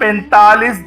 45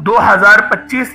2025,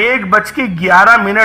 1:11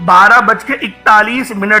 12:41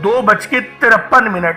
2:53,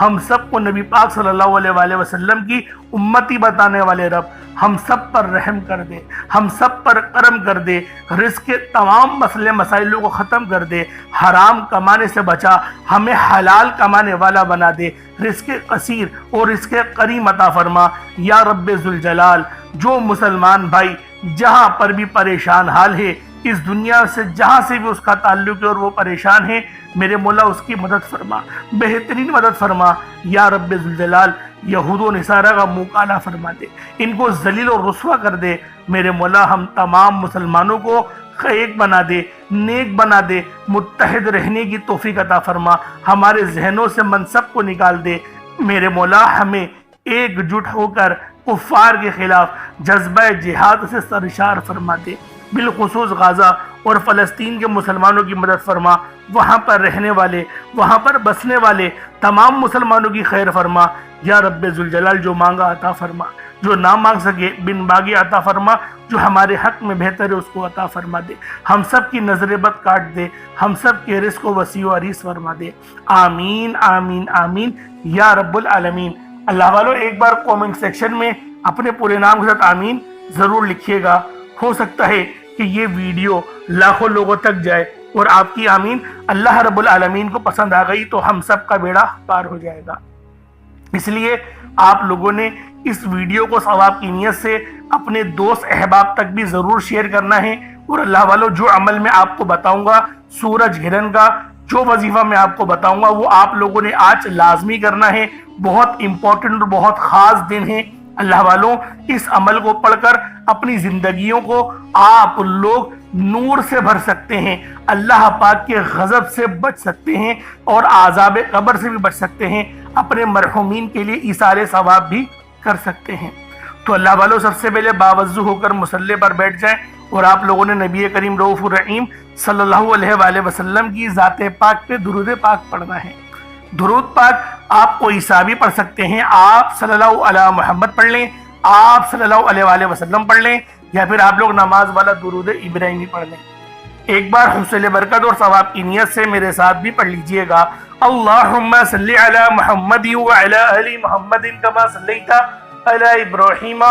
ہم سب کو نبی پاک صلی اللہ علیہ وسلم کی امتی بتانے والے رب ہم سب پر رحم کر دے، ہم سب پر کرم کر دے، رزق کے تمام مسئلے مسائلوں کو ختم کر دے، حرام کمانے سے بچا، ہمیں حلال کمانے والا بنا دے، رزق قصیر اور رزق کریم عطا فرما یا رب ذوالجلال۔ جو مسلمان بھائی جہاں پر بھی پریشان حال ہے، اس دنیا سے جہاں سے بھی اس کا تعلق ہے اور وہ پریشان ہے، میرے مولا اس کی مدد فرما، بہترین مدد فرما یا رب ذوالجلال۔ یہود و نصارہ کا منہ کالا فرما دے، ان کو ذلیل و رسوا کر دے، میرے مولا ہم تمام مسلمانوں کو ایک بنا دے، نیک بنا دے، متحد رہنے کی توفیق عطا فرما، ہمارے ذہنوں سے منصب کو نکال دے، میرے مولا ہمیں ایک جٹ ہو کر کفار کے خلاف جذبہ جہاد سے سرشار فرما دے، بالخصوص غزہ اور فلسطین کے مسلمانوں کی مدد فرما، وہاں پر رہنے والے، وہاں پر بسنے والے تمام مسلمانوں کی خیر فرما یا رب ذوالجلال۔ جو مانگا عطا فرما، جو نہ مانگ سکے بن باغی عطا فرما، جو ہمارے حق میں بہتر ہے اس کو عطا فرما دے، ہم سب کی نظر بد کاٹ دے، ہم سب کے رزق کو وسیع و عریض فرما دے، آمین آمین آمین یا رب العالمین۔ اللہ والو ایک بار کومنٹ سیکشن میں اپنے پورے نام کے ساتھ آمین ضرور لکھیے گا، ہو سکتا ہے کہ یہ ویڈیو لاکھوں لوگوں تک جائے اور آپ کی آمین اللہ رب العالمین کو پسند آ گئی تو ہم سب کا بیڑا پار ہو جائے گا۔ اس لیے آپ لوگوں نے اس ویڈیو کو ثواب کی نیت سے اپنے دوست احباب تک بھی ضرور شیئر کرنا ہے، اور اللہ والو جو عمل میں آپ کو بتاؤں گا، سورج گرہن کا جو وظیفہ میں آپ کو بتاؤں گا وہ آپ لوگوں نے آج لازمی کرنا ہے، بہت امپورٹنٹ اور بہت خاص دن ہے۔ اللہ والوں اس عمل کو پڑھ کر اپنی زندگیوں کو آپ لوگ نور سے بھر سکتے ہیں، اللہ پاک کے غضب سے بچ سکتے ہیں اور عذاب قبر سے بھی بچ سکتے ہیں، اپنے مرحومین کے لیے ایثار ثواب بھی کر سکتے ہیں۔ تو اللہ والوں سب سے پہلے باوضو ہو کر مصلی پر بیٹھ جائیں اور آپ لوگوں نے نبی کریم رؤوف الرحیم صلی اللہ علیہ وآلہ وسلم کی ذات پاک پہ درود پاک پڑھنا ہے۔ درود پاک آپ کوئی سا بھی پڑھ سکتے ہیں، آپ صلی اللہ علیہ محمد پڑھ لیں، آپ صلی اللہ علیہ وآلہ وسلم پڑھ لیں، یا پھر آپ لوگ نماز والا درود ابراہیمی پڑھ لیں۔ ایک بار حصول برکت اور ثواب کی نیت سے میرے ساتھ بھی پڑھ لیجئے گا، اللہم صلی علی محمد وعلی آل محمد کما صلیت علی ابراہیم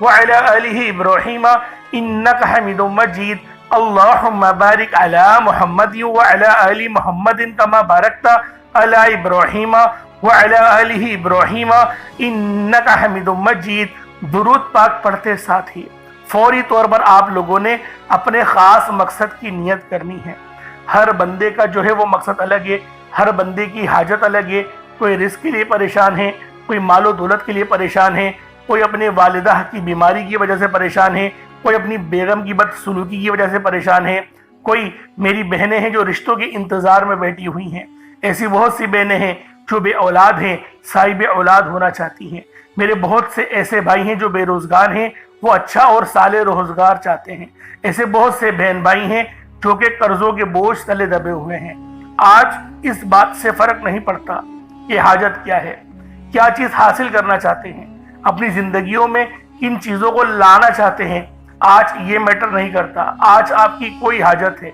وعلی آل ابراہیم انک حمید مجید، اللہم بارک علی محمد وعلی آل محمد کما بارکت علی ابراہیم وعلی آل ابراہیم انک حمید مجید۔ درود پاک پڑھتے ساتھ ہی فوری طور پر آپ لوگوں نے اپنے خاص مقصد کی نیت کرنی ہے۔ ہر بندے کا جو ہے وہ مقصد الگ ہے، ہر بندے کی حاجت الگ ہے، کوئی رزق کے لیے پریشان ہے، کوئی مال و دولت کے لیے پریشان ہے، کوئی اپنے والدہ کی بیماری کی وجہ سے پریشان ہے، کوئی اپنی بیگم کی بدسلوکی کی وجہ سے پریشان ہے، کوئی میری بہنیں ہیں جو رشتوں کے انتظار میں بیٹھی ہوئی ہیں، ایسی بہت سی بہنیں ہیں جو بے اولاد ہیں، صاحب اولاد ہونا چاہتی ہیں، میرے بہت سے ایسے بھائی ہیں جو بے روزگار ہیں، وہ اچھا اور صالح روزگار چاہتے ہیں، ایسے بہت سے بہن بھائی ہیں جو کہ قرضوں کے بوجھ تلے دبے ہوئے ہیں۔ آج اس بات سے فرق نہیں پڑتا کہ حاجت کیا ہے، کیا چیز حاصل کرنا چاہتے ہیں، اپنی زندگیوں میں کن چیزوں کو لانا چاہتے ہیں، آج یہ میٹر نہیں کرتا۔ آج آپ کی کوئی حاجت ہے،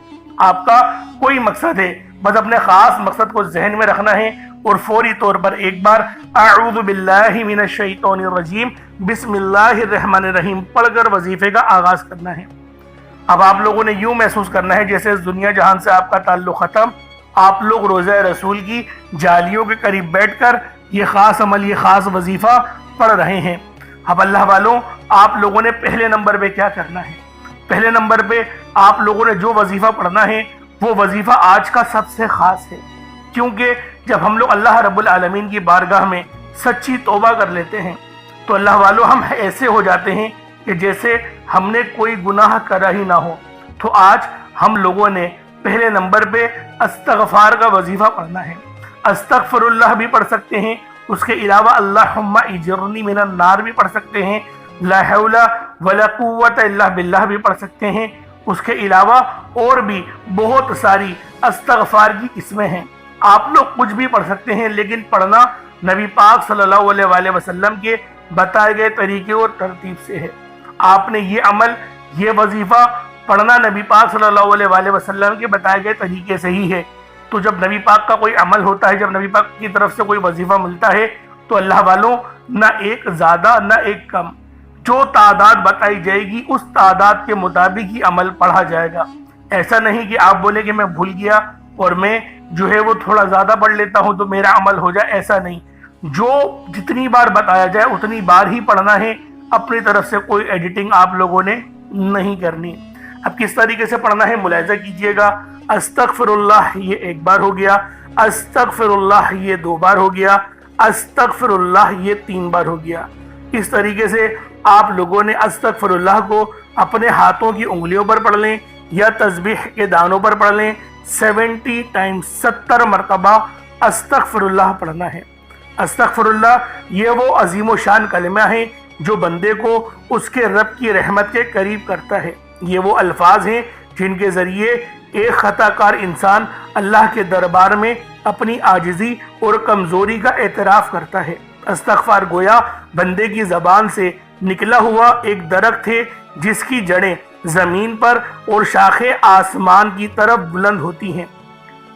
آپ کا کوئی مقصد ہے، بس اپنے خاص مقصد کو ذہن میں رکھنا ہے اور فوری طور پر ایک بار اعوذ باللہ من الشیطان الرجیم بسم اللہ الرحمن الرحیم پڑھ کر وظیفے کا آغاز کرنا ہے۔ اب آپ لوگوں نے یوں محسوس کرنا ہے جیسے اس دنیا جہان سے آپ کا تعلق ختم، آپ لوگ روضہ رسول کی جالیوں کے قریب بیٹھ کر یہ خاص عمل، یہ خاص وظیفہ پڑھ رہے ہیں۔ اب اللہ والوں آپ لوگوں نے پہلے نمبر پہ کیا کرنا ہے؟ پہلے نمبر پہ آپ لوگوں نے جو وظیفہ پڑھنا ہے وہ وظیفہ آج کا سب سے خاص ہے، کیونکہ جب ہم لوگ اللہ رب العالمین کی بارگاہ میں سچی توبہ کر لیتے ہیں تو اللہ والوں ہم ایسے ہو جاتے ہیں کہ جیسے ہم نے کوئی گناہ کرا ہی نہ ہو۔ تو آج ہم لوگوں نے پہلے نمبر پہ استغفار کا وظیفہ پڑھنا ہے۔ استغفر اللہ بھی پڑھ سکتے ہیں، اس کے علاوہ اللہم اجرنی من النار بھی پڑھ سکتے ہیں، لا حول ولا قوت الا باللہ بھی پڑھ سکتے ہیں، اس کے علاوہ اور بھی بہت ساری استغفار کی قسمیں ہیں۔ آپ لوگ کچھ بھی پڑھ سکتے ہیں، لیکن پڑھنا نبی پاک صلی اللہ علیہ وآلہ وسلم کے بتائے گئے طریقے اور ترتیب سے ہے۔ آپ نے یہ عمل، یہ وظیفہ پڑھنا نبی پاک صلی اللہ علیہ وآلہ وسلم کے بتائے گئے طریقے سے ہی ہے۔ تو جب نبی پاک کا کوئی عمل ہوتا ہے، جب نبی پاک کی طرف سے کوئی وظیفہ ملتا ہے تو اللہ والوں نہ ایک زیادہ نہ ایک کم، جو تعداد بتائی جائے گی اس تعداد کے مطابق ہی عمل پڑھا جائے گا۔ ایسا نہیں کہ آپ بولے کہ میں بھول گیا اور میں جو ہے وہ تھوڑا زیادہ پڑھ لیتا ہوں تو میرا عمل ہو جائے، ایسا نہیں۔ جو جتنی بار بتایا جائے اتنی بار ہی پڑھنا ہے، اپنی طرف سے کوئی ایڈیٹنگ آپ لوگوں نے نہیں کرنی۔ اب کس طریقے سے پڑھنا ہے ملاحظہ کیجئے گا۔ استغفر اللہ یہ ایک بار ہو گیا، استغفر اللہ یہ 2 بار ہو گیا، استغفر اللہ یہ 3 بار ہو گیا۔ اس طریقے سے آپ لوگوں نے استغفر اللہ کو اپنے ہاتھوں کی انگلیوں پر پڑھ لیں یا تسبیح کے دانوں پر پڑھ لیں، 70 ٹائمز 70 مرتبہ استغفر اللہ پڑھنا ہے۔ استغفر اللہ یہ وہ عظیم و شان کلمہ ہے جو بندے کو اس کے رب کی رحمت کے قریب کرتا ہے۔ یہ وہ الفاظ ہیں جن کے ذریعے ایک خطا کار انسان اللہ کے دربار میں اپنی عاجزی اور کمزوری کا اعتراف کرتا ہے۔ استغفار گویا بندے کی زبان سے نکلا ہوا ایک درخت ہے جس کی جڑیں زمین پر اور شاخیں آسمان کی طرف بلند ہوتی ہیں۔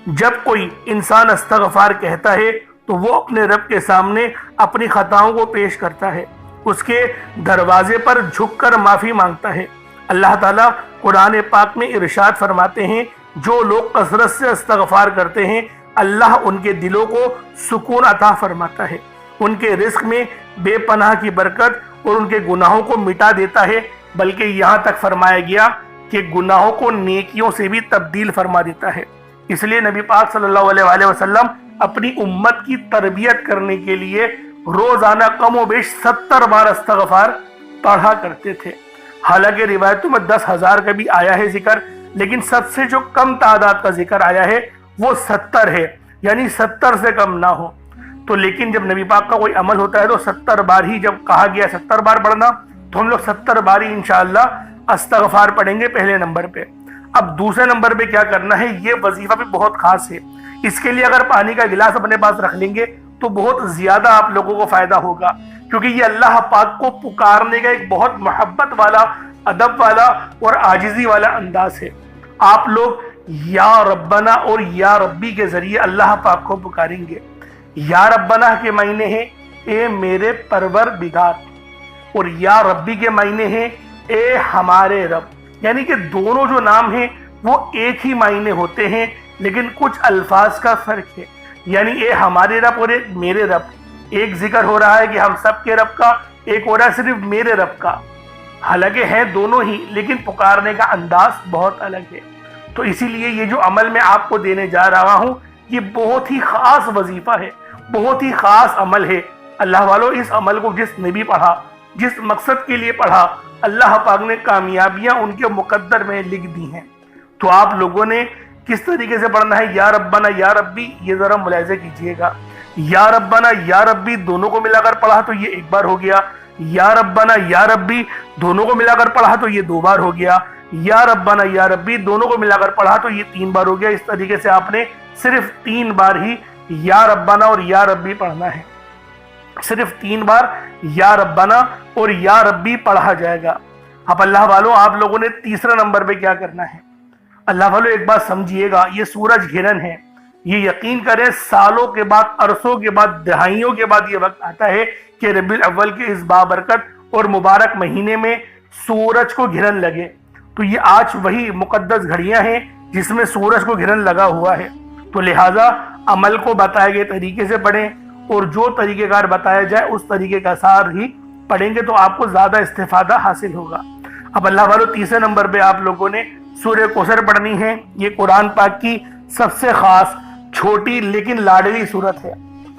جب کوئی انسان استغفار کہتا ہے تو وہ اپنے رب کے سامنے اپنی خطاؤں کو پیش کرتا ہے، اس کے دروازے پر جھک کر معافی مانگتا ہے۔ اللہ تعالیٰ قرآن پاک میں ارشاد فرماتے ہیں جو لوگ کثرت سے استغفار کرتے ہیں اللہ ان کے دلوں کو سکون عطا فرماتا ہے، ان کے رزق میں بے پناہ کی برکت اور ان کے گناہوں کو مٹا دیتا ہے، بلکہ یہاں تک فرمایا گیا کہ گناہوں کو نیکیوں سے بھی تبدیل فرما دیتا ہے۔ اس لیے نبی پاک صلی اللہ علیہ وآلہ وسلم اپنی امت کی تربیت کرنے کے لیے روزانہ کم و بیش 70 بار استغفار پڑھا کرتے تھے۔ حالانکہ روایتوں میں 10,000 کا بھی آیا ہے ذکر، لیکن سب سے جو کم تعداد کا ذکر آیا ہے وہ 70 ہے، یعنی 70 سے کم نہ ہو۔ تو لیکن جب نبی پاک کا کوئی عمل ہوتا ہے تو 70 بار ہی جب کہا گیا 70 بار پڑھنا، تو ہم لوگ 70 بار ہی انشاءاللہ استغفار پڑھیں گے پہلے نمبر پہ۔ اب دوسرے نمبر پہ کیا کرنا ہے، یہ وظیفہ بھی بہت خاص ہے۔ اس کے لیے اگر پانی کا گلاس اپنے پاس رکھ لیں گے تو بہت زیادہ آپ لوگوں کو فائدہ ہوگا، کیونکہ یہ اللہ پاک کو پکارنے کا ایک بہت محبت والا، ادب والا اور عاجزی والا انداز ہے۔ آپ لوگ یا ربنا اور یا ربی کے ذریعے اللہ پاک کو پکاریں گے۔ یا ربنا کے معنی ہیں اے میرے پروردگار، اور یا ربی کے معنی ہیں اے ہمارے رب، یعنی کہ دونوں جو نام ہیں وہ ایک ہی معنی ہوتے ہیں لیکن کچھ الفاظ کا فرق ہے۔ یعنی اے ہمارے رب اور اے میرے رب، ایک ذکر ہو رہا ہے کہ ہم سب کے رب کا، ایک ہو رہا ہے صرف میرے رب کا، حالانکہ ہیں دونوں ہی لیکن پکارنے کا انداز بہت الگ ہے۔ تو اسی لیے یہ جو عمل میں آپ کو دینے جا رہا ہوں یہ بہت ہی خاص وظیفہ ہے، بہت ہی خاص عمل ہے۔ اللہ والوں اس عمل کو جس نے بھی پڑھا، جس مقصد کے لیے پڑھا، اللہ پاک نے کامیابیاں ان کے مقدر میں لکھ دی ہیں۔ تو آپ لوگوں نے کس طریقے سے پڑھنا ہے یا ربنا یا ربی، یہ ذرا ملاحظہ کیجئے گا۔ یا ربنا یا ربی دونوں کو ملا کر پڑھا تو یہ ایک بار ہو گیا، یا ربنا یا ربی دونوں کو ملا کر پڑھا تو یہ 2 بار ہو گیا، یا ربنا یا ربی دونوں کو ملا کر پڑھا تو یہ 3 بار ہو گیا۔ اس طریقے سے آپ نے صرف 3 بار ہی یا ربنا اور یا ربی پڑھنا ہے، صرف 3 بار یا ربنا اور یا ربی پڑھا جائے گا۔ اب اللہ والوں آپ لوگوں نے تیسرا نمبر پہ کیا کرنا ہے، اللہ والوں ایک بات سمجھیے گا، یہ سورج گرہن ہے، یہ یقین کریں سالوں کے بعد، عرصوں کے بعد، دہائیوں کے بعد یہ وقت آتا ہے کہ ربیع الاول کے اس بابرکت اور مبارک مہینے میں سورج کو گرہن لگے۔ تو یہ آج وہی مقدس گھڑیاں ہیں جس میں سورج کو گرہن لگا ہوا ہے۔ تو لہٰذا عمل کو بتائے گئے طریقے سے پڑھیں، اور جو طریقہ کار بتایا جائے اس طریقے کا سار ہی پڑھیں گے تو آپ کو زیادہ استفادہ حاصل ہوگا۔ اب اللہ والوں تیسرے نمبر پہ آپ لوگوں نے سورہ کوثر پڑھنی ہے۔ یہ قرآن پاک کی سب سے خاص، چھوٹی لیکن لاڈلی صورت ہے۔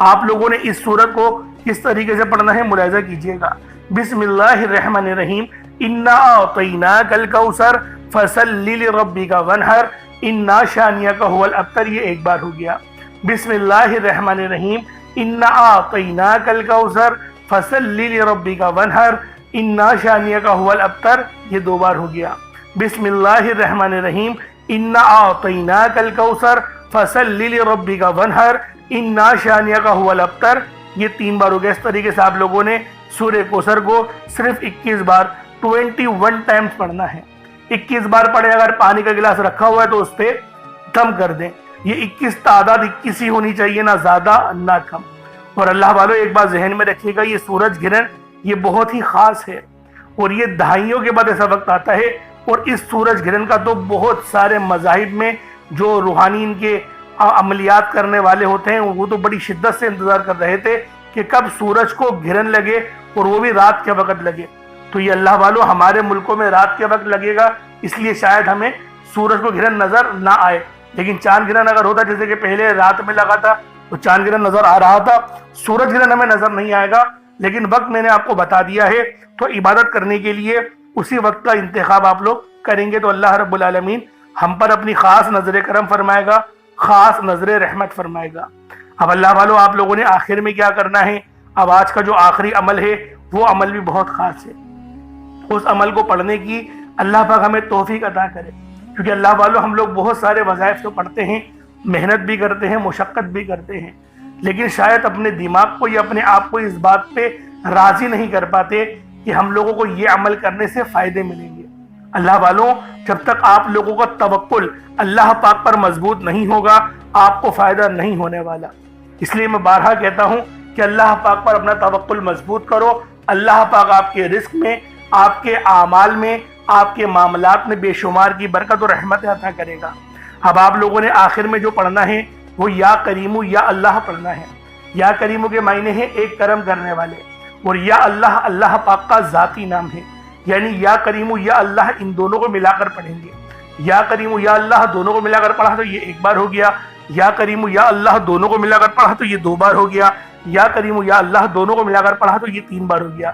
آپ لوگوں نے اس صورت کو کس طریقے سے پڑھنا ہے ملاحظہ کیجئے گا۔ بسم اللہ الرحمن الرحیم، انا اعطیناک الکوثر فصل لربک وانحر انا شانئک هو الابتر، یہ ایک بار ہو گیا۔ بسم اللہ الرحمن الرحیم، انا اعطیناک الکوثر فصل لربک وانحر انا شانئک هو الابتر، یہ 2 بار ہو گیا۔ بسم اللہ الرحمن الرحیم، انا اعطیناک الکوثر فصل لربک وانحر انا شانئک هو الابتر، یہ 3 بار ہو گیا۔ اس طریقے سے آپ لوگوں نے سورہ کوثر کو صرف 21 بار 21 ٹائمز پڑھنا ہے۔ 21 بار پڑھیں، اگر پانی کا گلاس رکھا ہوا ہے تو اس پہ دم کر دیں، یہ 21 تعداد 21 ہی ہونی چاہیے، نہ زیادہ نہ کم۔ اور اللہ والوں ایک بات ذہن میں رکھیے گا، یہ سورج گرہن یہ بہت ہی خاص ہے، اور یہ دہائیوں کے بعد ایسا وقت آتا ہے، اور اس سورج گرہن کا تو بہت سارے مذاہب میں جو روحانی ان کے عملیات کرنے والے ہوتے ہیں وہ تو بڑی شدت سے انتظار کر رہے تھے کہ کب سورج کو گرہن لگے، اور وہ بھی رات کے وقت لگے۔ تو یہ اللہ والوں ہمارے ملکوں میں رات کے وقت لگے گا، اس لیے شاید ہمیں سورج کو گرہن نظر نہ آئے، لیکن چاند گرہن اگر ہوتا جیسے کہ پہلے رات میں لگا تھا تو چاند گرہن نظر آ رہا تھا، سورج گرہن ہمیں نظر نہیں آئے گا، لیکن وقت میں نے آپ کو بتا دیا ہے، تو عبادت کرنے کے لیے اسی وقت کا انتخاب آپ لوگ کریں گے تو اللہ رب العالمین ہم پر اپنی خاص نظر کرم فرمائے گا، خاص نظر رحمت فرمائے گا۔ اب اللہ والوں آپ لوگوں نے آخر میں کیا کرنا ہے، اب آج کا جو آخری عمل ہے وہ عمل بھی بہت خاص ہے، اس عمل کو پڑھنے کی اللہ پاک ہمیں توفیق عطا کرے، کیونکہ اللہ والوں ہم لوگ بہت سارے وظائف تو پڑھتے ہیں، محنت بھی کرتے ہیں، مشقت بھی کرتے ہیں، لیکن شاید اپنے دماغ کو یا اپنے آپ کو اس بات پہ راضی نہیں کر پاتے کہ ہم لوگوں کو یہ عمل کرنے سے فائدے ملیں گے۔ اللہ والوں جب تک آپ لوگوں کا توکل اللہ پاک پر مضبوط نہیں ہوگا آپ کو فائدہ نہیں ہونے والا۔ اس لیے میں بارہا کہتا ہوں کہ اللہ پاک پر اپنا توکل مضبوط کرو، اللہ پاک آپ کے رزق میں، آپ کے اعمال میں، آپ کے معاملات میں بے شمار کی برکت اور رحمت عطا کرے گا۔ اب آپ لوگوں نے آخر میں جو پڑھنا ہے وہ یا کریمو یا اللہ پڑھنا ہے۔ یا کریمو کے معنی ہے ایک کرم کرنے والے، اور یا اللہ اللہ پاک کا ذاتی نام ہے، یعنی یا کریمو یا اللہ ان دونوں کو ملا کر پڑھیں گے۔ یا کریمو یا اللہ دونوں کو ملا کر پڑھا تو یہ ایک بار ہو گیا، یا کریمو یا اللہ دونوں کو ملا کر پڑھا تو یہ 2 بار ہو گیا، یا کریمو یا اللہ دونوں کو ملا کر پڑھا تو یہ 3 بار ہو گیا۔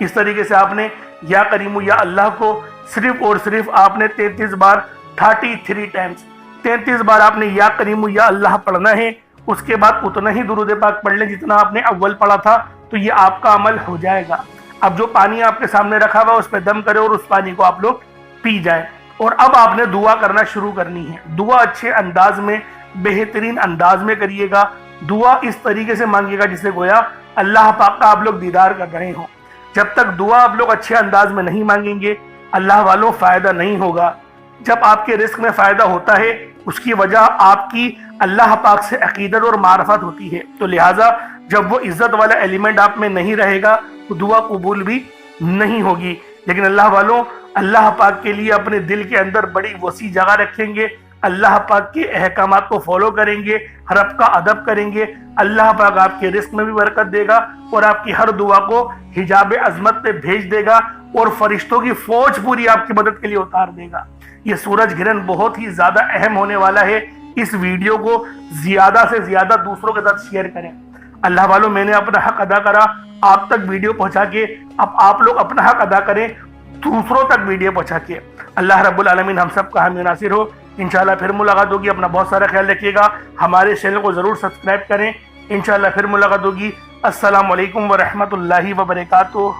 اس طریقے سے آپ نے یا کریمو یا اللہ کو صرف اور صرف آپ نے 33 بار 33 ٹائمز 33 بار آپ نے یا کریمو یا اللہ پڑھنا ہے۔ اس کے بعد اتنا ہی درود پاک پڑھ لیں جتنا آپ نے اول پڑھا تھا، تو یہ آپ کا عمل ہو جائے گا۔ اب جو پانی آپ کے سامنے رکھا ہوا اس پہ دم کرے اور اس پانی کو آپ لوگ پی جائیں، اور اب آپ نے دعا کرنا شروع کرنی ہے۔ دعا اچھے انداز میں، بہترین انداز میں کریے گا، دعا اس طریقے سے مانگیے گا جسے گویا اللہ پاک کا آپ لوگ دیدار کر رہے ہوں۔ جب تک دعا آپ لوگ اچھے انداز میں نہیں مانگیں گے اللہ والوں فائدہ نہیں ہوگا۔ جب آپ کے رزق میں فائدہ ہوتا ہے اس کی وجہ آپ کی اللہ پاک سے عقیدت اور معرفت ہوتی ہے، تو لہٰذا جب وہ عزت والا ایلیمنٹ آپ میں نہیں رہے گا تو دعا قبول بھی نہیں ہوگی۔ لیکن اللہ والوں اللہ پاک کے لیے اپنے دل کے اندر بڑی وسیع جگہ رکھیں گے، اللہ پاک کے احکامات کو فالو کریں گے، رب کا ادب کریں گے، اللہ پاک آپ کے رزق میں بھی برکت دے گا اور آپ کی ہر دعا کو حجاب عظمت پہ بھیج دے گا، اور فرشتوں کی فوج پوری آپ کی مدد کے لیے اتار دے گا۔ یہ سورج گرہن بہت ہی زیادہ اہم ہونے والا ہے، اس ویڈیو کو زیادہ سے زیادہ دوسروں کے ساتھ شیئر کریں۔ اللہ والوں میں نے اپنا حق ادا کرا آپ تک ویڈیو پہنچا کے، اب آپ لوگ اپنا حق ادا کریں دوسروں تک ویڈیو پہنچا کے۔ اللہ رب العالمین ہم سب کا حامی ناصر ہو۔ انشاءاللہ پھر ملاقات ہوگی، اپنا بہت سارا خیال رکھیے گا، ہمارے چینل کو ضرور سبسکرائب کریں۔ انشاءاللہ پھر ملاقات ہوگی۔ السلام علیکم ورحمۃ اللہ وبرکاتہ۔